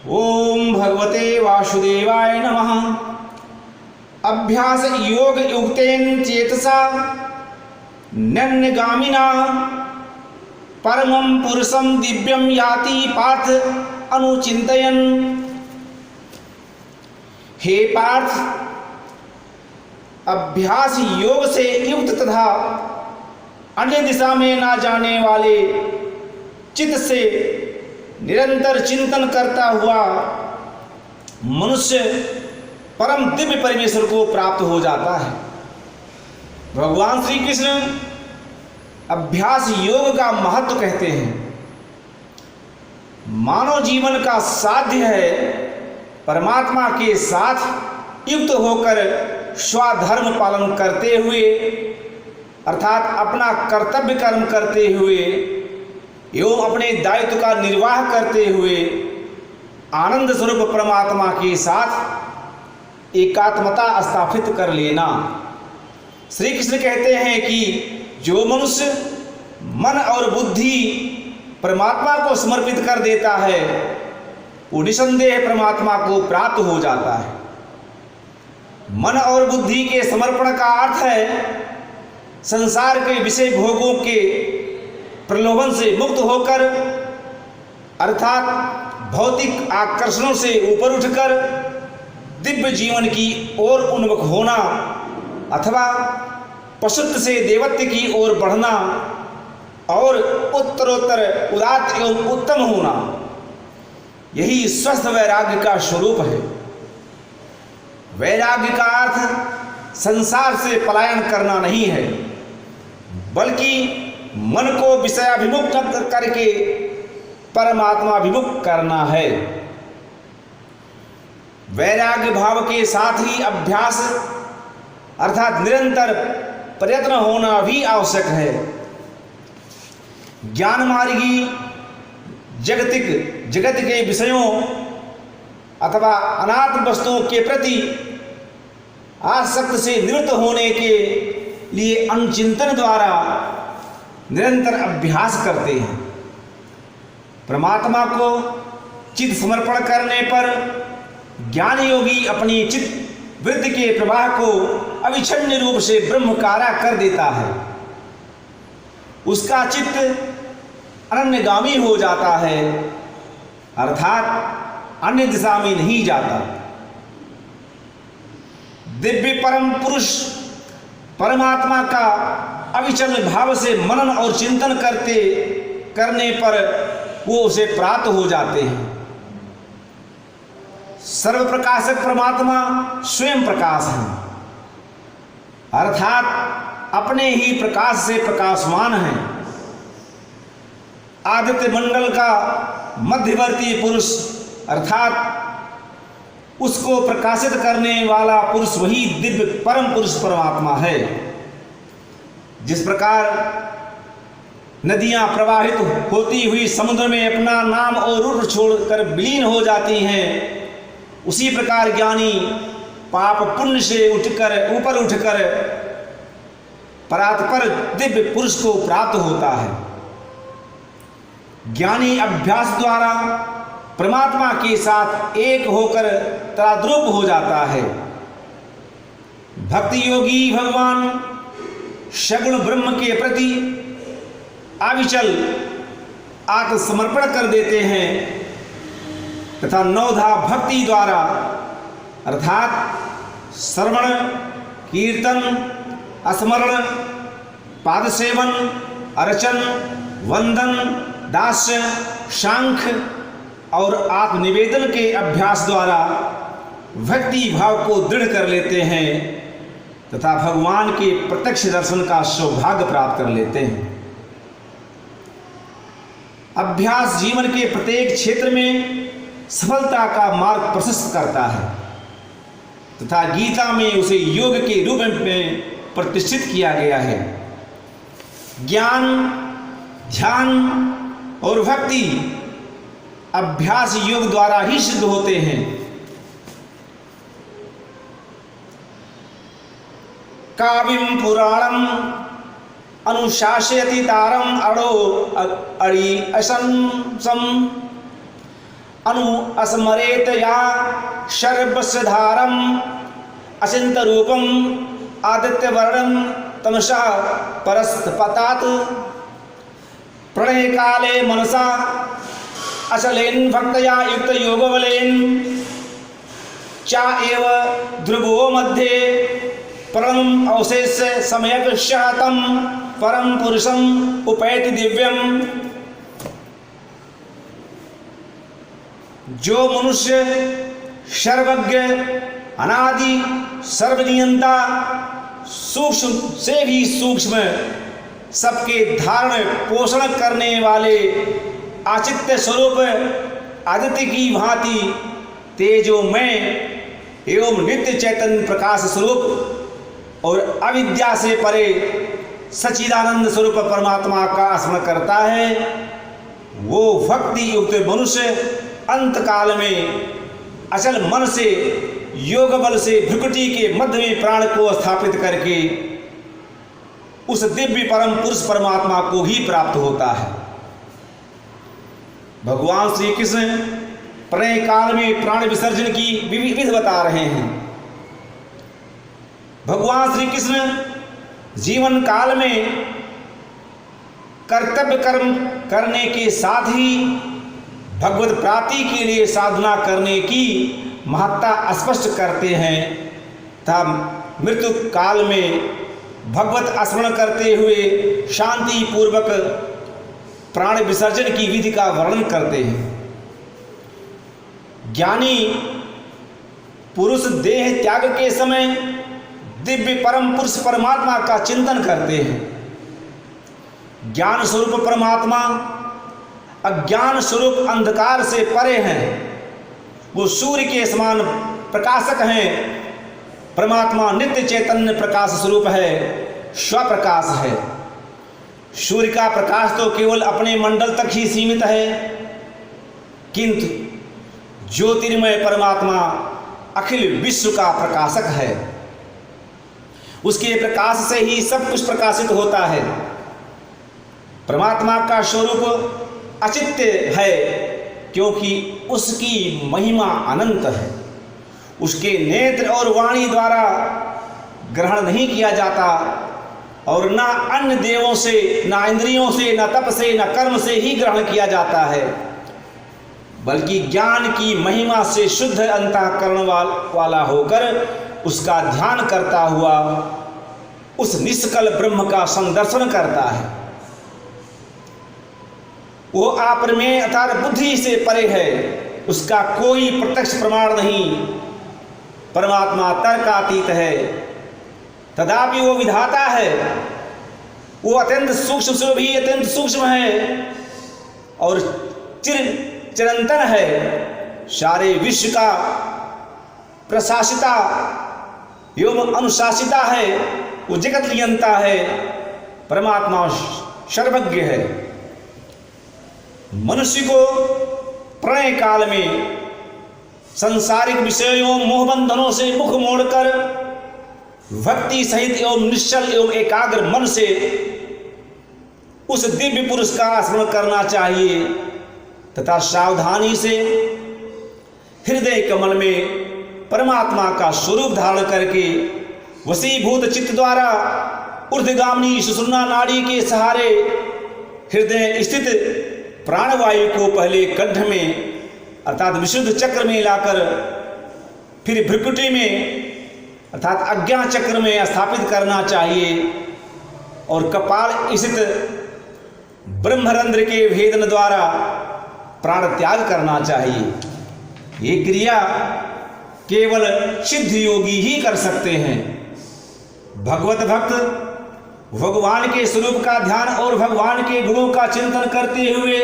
ओम भगवते वासुदेवाय नमः। अभ्यास योग युक्तेन चेतसा नन्यगामिना परमं पुरुषं दिव्यं याति पार्थ अनुचिंतयन्। हे पार्थ, अभ्यास योग से युक्त तथा अन्य दिशा में ना जाने वाले चित्त से निरंतर चिंतन करता हुआ मनुष्य परम दिव्य परमेश्वर को प्राप्त हो जाता है। भगवान श्री कृष्ण अभ्यास योग का महत्व कहते हैं। मानव जीवन का साध्य है परमात्मा के साथ युक्त होकर स्वधर्म पालन करते हुए अर्थात अपना कर्तव्य कर्म करते हुए एवं अपने दायित्व का निर्वाह करते हुए आनंद स्वरूप परमात्मा के साथ एकात्मता स्थापित कर लेना। श्री कृष्ण कहते हैं कि जो मनुष्य मन और बुद्धि परमात्मा को समर्पित कर देता है वो निसंदेह परमात्मा को प्राप्त हो जाता है। मन और बुद्धि के समर्पण का अर्थ है संसार के विषय भोगों के प्रलोभन से मुक्त होकर अर्थात भौतिक आकर्षणों से ऊपर उठकर दिव्य जीवन की ओर उन्मुख होना अथवा पशुत्व से देवत्व की ओर बढ़ना और उत्तरोत्तर उदात्त एवं उत्तम होना, यही स्वस्थ वैराग्य का स्वरूप है। वैराग्य का अर्थ संसार से पलायन करना नहीं है, बल्कि मन को विषयाभिमुख करके परमात्माभिमुख करना है। वैराग्य भाव के साथ ही अभ्यास अर्थात निरंतर प्रयत्न होना भी आवश्यक है। ज्ञान मार्गी जगत के विषयों अथवा अनात्म वस्तुओं के प्रति आसक्त से निवृत्त होने के लिए अनुचिंतन द्वारा निरंतर अभ्यास करते हैं। परमात्मा को चित्त समर्पण करने पर ज्ञान योगी अपनी चित्त वृत्ति के प्रवाह को अविच्छिन्न रूप से ब्रह्मकारा कर देता है। उसका चित्त अनन्यगामी हो जाता है अर्थात अन्य दिशा में नहीं जाता। दिव्य परम पुरुष परमात्मा का अविचल भाव से मनन और चिंतन करने पर वो उसे प्राप्त हो जाते हैं। सर्व प्रकाशक परमात्मा स्वयं प्रकाश है अर्थात अपने ही प्रकाश से प्रकाशमान है। आदित्य मंडल का मध्यवर्ती पुरुष अर्थात उसको प्रकाशित करने वाला पुरुष वही दिव्य परम पुरुष परमात्मा है। जिस प्रकार नदियां प्रवाहित होती हुई समुद्र में अपना नाम और रूप छोड़कर विलीन हो जाती हैं, उसी प्रकार ज्ञानी पाप पुण्य से ऊपर उठकर परात्पर दिव्य पुरुष को प्राप्त होता है। ज्ञानी अभ्यास द्वारा परमात्मा के साथ एक होकर तराद्रुप हो जाता है। भक्ति योगी भगवान सगुण ब्रह्म के प्रति अविचल आत्मसमर्पण कर देते हैं तथा नवधा भक्ति द्वारा अर्थात श्रवण कीर्तन स्मरण पाद सेवन अर्चन वंदन दास्य शांख और आत्मनिवेदन के अभ्यास द्वारा भक्ति भाव को दृढ़ कर लेते हैं तथा भगवान के प्रत्यक्ष दर्शन का सौभाग्य प्राप्त कर लेते हैं। अभ्यास जीवन के प्रत्येक क्षेत्र में सफलता का मार्ग प्रशस्त करता है तथा गीता में उसे योग के रूप में प्रतिष्ठित किया गया है। ज्ञान ध्यान और भक्ति अभ्यास योग द्वारा ही सिद्ध होते हैं। काव्यं पुराणं अनुशासयति तारम अड़ो अड़ी असंसम अनु अस्मरेत या सर्वस्वधारम अचिंत रूपम आदित्य वर्णम तमसा परस्तपतात् प्रणय काले मनसा अचलेन भक्तया युक्त योगबलेन चा एव ध्रुवो मध्ये परम अवशेष सम्यक शतम परम पुरुषम उपैति दिव्यम। जो मनुष्य सर्वज्ञ अनादि सर्वनियंता सूक्ष्म से भी सूक्ष्म सबके धारण पोषण करने वाले आचित्य स्वरूप आदित्य की भांति तेजोमय एवं नित्य चैतन्य प्रकाश स्वरूप और अविद्या से परे सच्चिदानंद स्वरूप परमात्मा का स्मरण करता है, वो भक्ति युक्त मनुष्य अंत काल में अचल मन से योग बल से भ्रुकुटी के मध्य में प्राण को स्थापित करके उस दिव्य परम पुरुष परमात्मा को ही प्राप्त होता है। भगवान श्री कृष्ण प्रणय काल में प्राण विसर्जन की विधि बता रहे हैं। भगवान श्री कृष्ण जीवन काल में कर्तव्य कर्म करने के साथ ही भगवत प्राप्ति के लिए साधना करने की महत्ता स्पष्ट करते हैं तथा मृत्यु काल में भगवत स्मरण करते हुए शांति पूर्वक प्राण विसर्जन की विधि का वर्णन करते हैं। ज्ञानी पुरुष देह त्याग के समय दिव्य परम पुरुष परमात्मा का चिंतन करते हैं। ज्ञान स्वरूप परमात्मा अज्ञान स्वरूप अंधकार से परे हैं, वो सूर्य के समान प्रकाशक हैं। परमात्मा नित्य चैतन्य प्रकाश स्वरूप है, स्वप्रकाश है। सूर्य का प्रकाश तो केवल अपने मंडल तक ही सीमित है, किंतु ज्योतिर्मय परमात्मा अखिल विश्व का प्रकाशक है। उसके प्रकाश से ही सब कुछ प्रकाशित होता है। परमात्मा का स्वरूप अचित्य है क्योंकि उसकी महिमा अनंत है। उसके नेत्र और वाणी द्वारा ग्रहण नहीं किया जाता और ना अन्य देवों से, ना इंद्रियों से, ना तप से, ना कर्म से ही ग्रहण किया जाता है, बल्कि ज्ञान की महिमा से शुद्ध अंतःकरण वाला होकर उसका ध्यान करता हुआ उस निष्कल ब्रह्म का संदर्शन करता है। वो अप्रमेय अर्थात बुद्धि से परे है, उसका कोई प्रत्यक्ष प्रमाण नहीं। परमात्मा तर्कातीत है, तथापि वो विधाता है। वो अत्यंत सूक्ष्म से भी अत्यंत सूक्ष्म है और चिरंतन है। सारे विश्व का प्रशासिता एवं अनुशासिता है, वो जगत नियंता है। परमात्मा सर्वज्ञ है। मनुष्य को प्रणय काल में सांसारिक विषयों मोह बंधनों से मुख मोड़कर भक्ति सहित एवं निश्चल एवं एकाग्र मन से उस दिव्य पुरुष का स्मरण करना चाहिए तथा सावधानी से हृदय कमल में परमात्मा का स्वरूप धारण करके वशीभूत चित्त द्वारा ऊर्ध्वगामिनी सुषुम्ना नाड़ी के सहारे हृदय स्थित प्राणवायु को पहले कंठ में अर्थात विशुद्ध चक्र में लाकर फिर भ्रुकुटी में अर्थात अज्ञा चक्र में स्थापित करना चाहिए और कपाल स्थित ब्रह्मरंध्र के भेदन द्वारा प्राण त्याग करना चाहिए। ये क्रिया केवल सिद्ध योगी ही कर सकते हैं। भगवत भक्त भगवान के स्वरूप का ध्यान और भगवान के गुणों का चिंतन करते हुए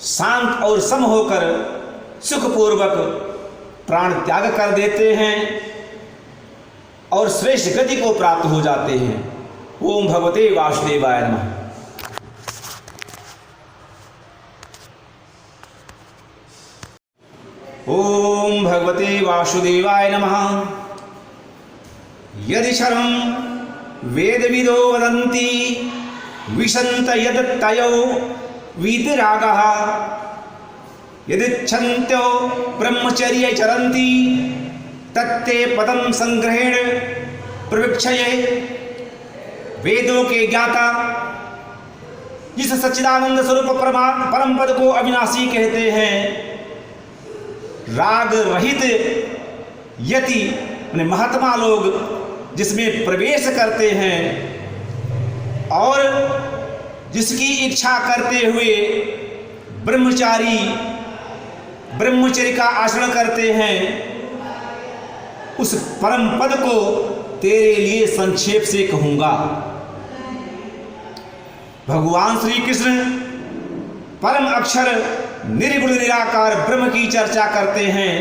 शांत और सम होकर सुखपूर्वक प्राण त्याग कर देते हैं और श्रेष्ठ गति को प्राप्त हो जाते हैं। ओम भगवते वासुदेवाय नमः। ओम भगवते वासुदेवाय नमः। यदि शर्म वेदविदो वदन्ति विशन्त यदत्तयो वीतरागः यदिच्छन्त्यो ब्रह्मचर्ये चरन्ति तत्ते पदम संग्रहेण प्रवीक्षये। वेदों के ज्ञाता जिस सच्चिदानंद स्वरूप परम पद को अविनाशी कहते हैं, राग रहित यति महात्मा लोग जिसमें प्रवेश करते हैं और जिसकी इच्छा करते हुए ब्रह्मचारी ब्रह्मचर्य का आचरण करते हैं, उस परम पद को तेरे लिए संक्षेप से कहूंगा। भगवान श्री कृष्ण परम अक्षर निर्गुण निराकार ब्रह्म की चर्चा करते हैं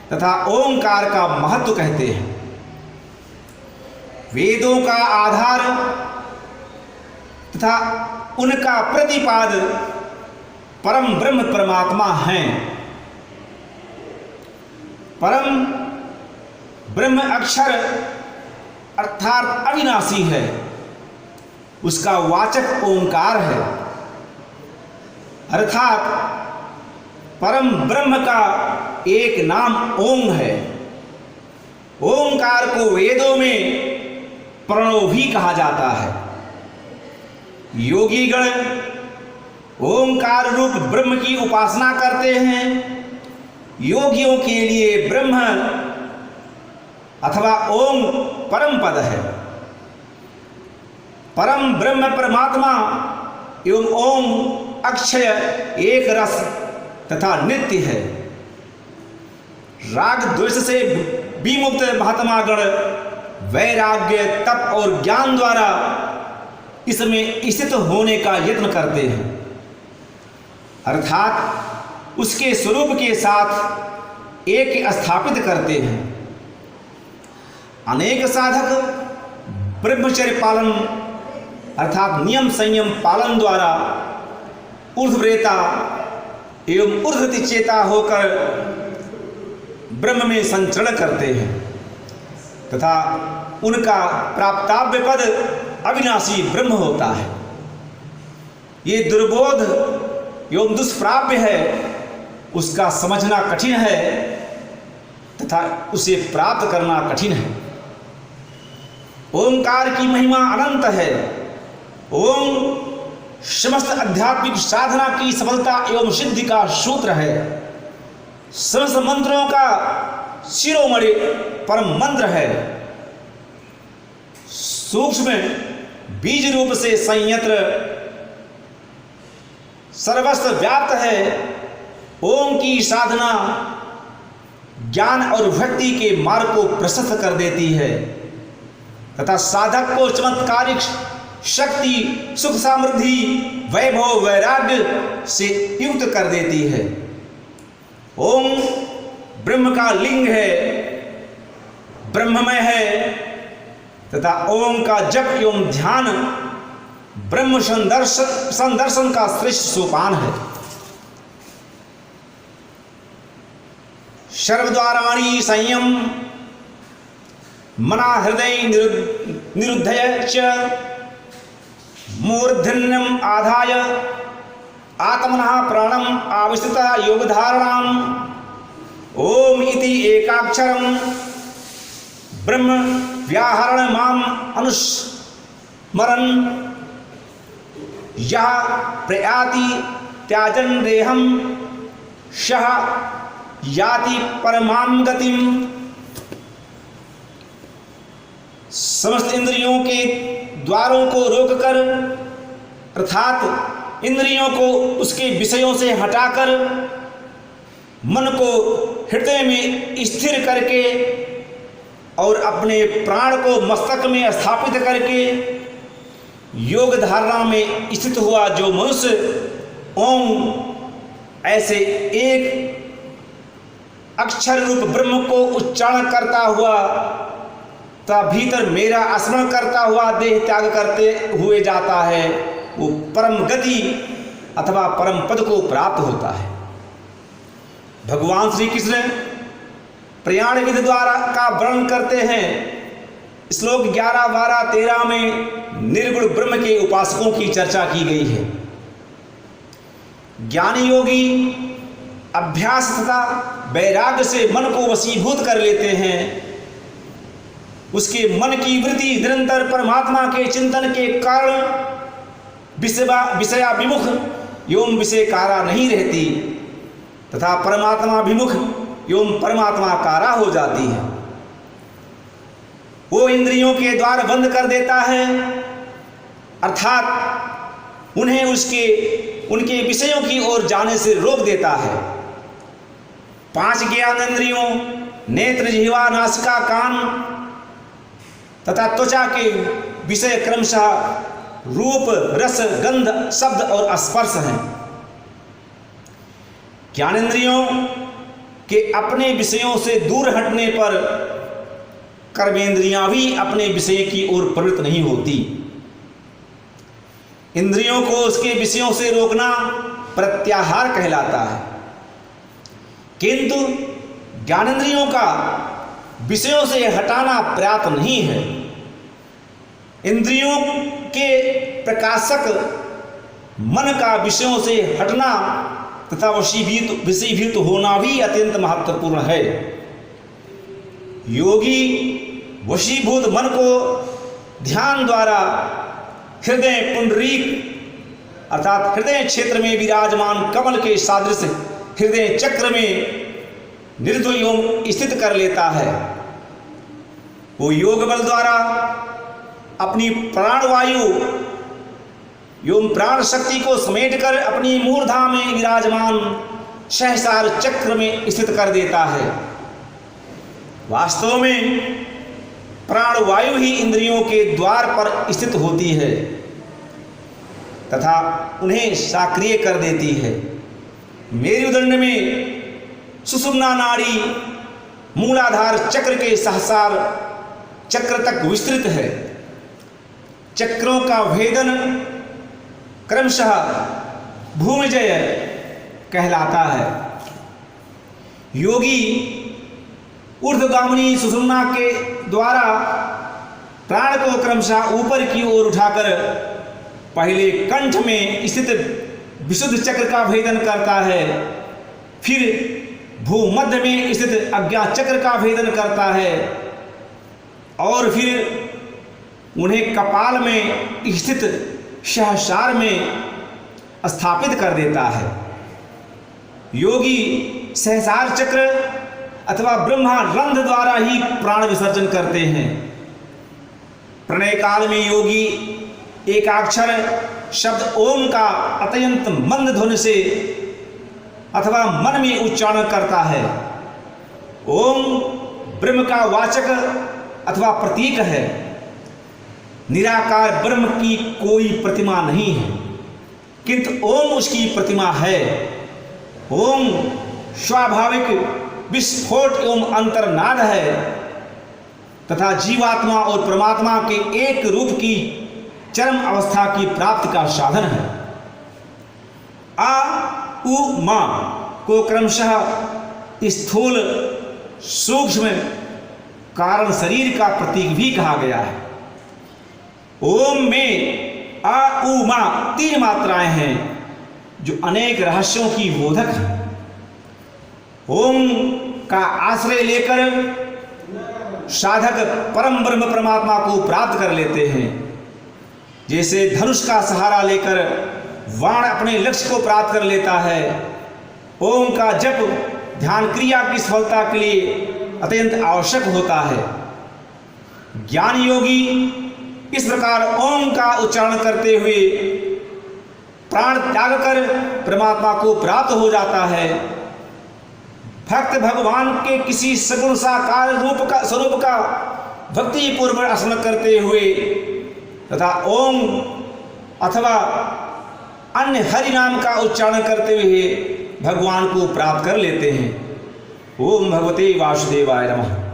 तथा ओंकार का महत्व कहते हैं। वेदों का आधार तथा उनका प्रतिपाद परम ब्रह्म परमात्मा हैं। परम ब्रह्म अक्षर अर्थात अविनाशी है, उसका वाचक ओंकार है। अर्थात परम ब्रह्म का एक नाम ओम है। ओंकार को वेदों में प्रणव भी कहा जाता है। योगीगण ओंकार रूप ब्रह्म की उपासना करते हैं। योगियों के लिए ब्रह्म अथवा ओम परम पद है। परम ब्रह्म परमात्मा एवं ओम अक्षय एक रस तथा नित्य है। राग द्वेष से विमुक्त महात्मा गण वैराग्य तप और ज्ञान द्वारा इसमें स्थित होने का यत्न करते हैं, अर्थात उसके स्वरूप के साथ एक स्थापित करते हैं। अनेक साधक ब्रह्मचर्य पालन अर्थात नियम संयम पालन द्वारा ऊर्ध्वरेता एवं ऊर्ध्वति चेता होकर ब्रह्म में संचरण करते हैं तथा उनका प्राप्ताव्य पद अविनाशी ब्रह्म होता है। ये दुर्बोध एवं दुष्प्राप्य है, उसका समझना कठिन है तथा उसे प्राप्त करना कठिन है। ओंकार की महिमा अनंत है। ओम समस्त आध्यात्मिक साधना की सफलता एवं सिद्धि का सूत्र है। समस्त मंत्रों का शिरोमणि परम मंत्र है। सूक्ष्म बीज रूप से संयंत्र सर्वस्व व्याप्त है। ओम की साधना ज्ञान और भक्ति के मार्ग को प्रशस्त कर देती है तथा साधक को चमत्कारिक शक्ति सुख समृद्धि वैभव वैराग्य से युक्त कर देती है। ओम ब्रह्म का लिंग है, ब्रह्ममय है तथा ओम का जप एवं ध्यान ब्रह्म संदर्शन का श्रेष्ठ सोपान है। सर्वद्वाराणि संयम मना हृदय निरुद्धय च मूर्धन्यम आधाय आत्मनः प्राणम आविष्टता योगधारणाम ओम इति एकाक्षरम ब्रह्म व्याहरण माम अनुस्मरन् यः प्रयाति त्याजन देहम सः याति परमां गतिम। समस्त इंद्रियों के द्वारों को रोककर अर्थात इंद्रियों को उसके विषयों से हटाकर मन को हृदय में स्थिर करके और अपने प्राण को मस्तक में स्थापित करके योग धारणा में स्थित हुआ जो मनुष्य ओम ऐसे एक अक्षर रूप ब्रह्म को उच्चारण करता हुआ तथा भीतर मेरा स्मरण करता हुआ देह त्याग करते हुए जाता है, वो परम गति अथवा परम पद को प्राप्त होता है। भगवान श्री कृष्ण प्रयाण विधि द्वारा का वर्णन करते हैं। श्लोक 11, 12, 13 में निर्गुण ब्रह्म के उपासकों की चर्चा की गई है। ज्ञानी योगी अभ्यास तथा वैराग्य से मन को वशीभूत कर लेते हैं, उसके मन की वृत्ति निरंतर परमात्मा के चिंतन के कारण विषयाभिमुख एवं विषयकारा नहीं रहती तथा परमात्माभिमुख एवं परमात्माकारा हो जाती है। वो इंद्रियों के द्वार बंद कर देता है, अर्थात उन्हें उनके विषयों की ओर जाने से रोक देता है। 5 ज्ञानेंद्रियों नेत्र, जिह्वा, नासिका, कान तथा त्वचा के विषय क्रमशः रूप, रस, गंध, शब्द और स्पर्श हैं। ज्ञानेंद्रियों के अपने विषयों से दूर हटने पर कर्मेंद्रियां भी अपने विषय की ओर प्रवृत्त नहीं होती। इंद्रियों को उसके विषयों से रोकना प्रत्याहार कहलाता है, किंतु ज्ञानेंद्रियों का विषयों से हटाना पर्याप्त नहीं है। इंद्रियों के प्रकाशक मन का विषयों से हटना तथा वशीभूत होना भी अत्यंत महत्वपूर्ण है। योगी वशीभूत मन को ध्यान द्वारा हृदय पुंडरीक अर्थात हृदय क्षेत्र में विराजमान कमल के सादृश्य हृदय चक्र में निर्द्वय स्थित कर लेता है। वो योग बल द्वारा अपनी प्राणवायु एवं प्राण शक्ति को समेटकर अपनी मूर्धा में विराजमान सहस्रार चक्र में स्थित कर देता है। वास्तव में प्राणवायु ही इंद्रियों के द्वार पर स्थित होती है तथा उन्हें सक्रिय कर देती है। मेरुदंड में सुषुम्ना नाड़ी मूलाधार चक्र के सहस्रार चक्र तक विस्तृत है। चक्रों का भेदन क्रमशः भूमिजय कहलाता है। योगी ऊर्ध्वगामिनी सुषुम्ना के द्वारा प्राण को क्रमशः ऊपर की ओर उठाकर पहले कंठ में स्थित विशुद्ध चक्र का भेदन करता है, फिर भूमध्य में स्थित अज्ञा चक्र का भेदन करता है और फिर उन्हें कपाल में स्थित सहस्रार में स्थापित कर देता है। योगी सहस्रार चक्र अथवा ब्रह्मारंध्र द्वारा ही प्राण विसर्जन करते हैं। प्रणय काल में योगी एकाक्षर शब्द ओम का अत्यंत मंद ध्वनि से अथवा मन में उच्चारण करता है। ओम ब्रह्म का वाचक अथवा प्रतीक है। निराकार ब्रह्म की कोई प्रतिमा नहीं है, किंतु ओम उसकी प्रतिमा है। ओम स्वाभाविक विस्फोट एवं अंतर्नाद है तथा जीवात्मा और परमात्मा के एक रूप की चरम अवस्था की प्राप्ति का साधन है। आ उ मा को क्रमशः स्थूल सूक्ष्म कारण शरीर का प्रतीक भी कहा गया है। ओम में आ उ मा 3 मात्राएं हैं जो अनेक रहस्यों की बोधक है। ओम का आश्रय लेकर साधक परम ब्रह्म परमात्मा को प्राप्त कर लेते हैं। जैसे धनुष का सहारा लेकर वाण अपने लक्ष्य को प्राप्त कर लेता है। ओम का जप ध्यान क्रिया की सफलता के लिए अत्यंत आवश्यक होता है। ज्ञान योगी इस प्रकार ओम का उच्चारण करते हुए प्राण त्याग कर परमात्मा को प्राप्त हो जाता है। भक्त भगवान के किसी सगुण साकार स्वरूप का भक्ति पूर्वक स्मरण करते हुए तथा ओम अथवा अन्य हरि नाम का उच्चारण करते हुए भगवान को प्राप्त कर लेते हैं। ओम भगवते वासुदेवाय नमः।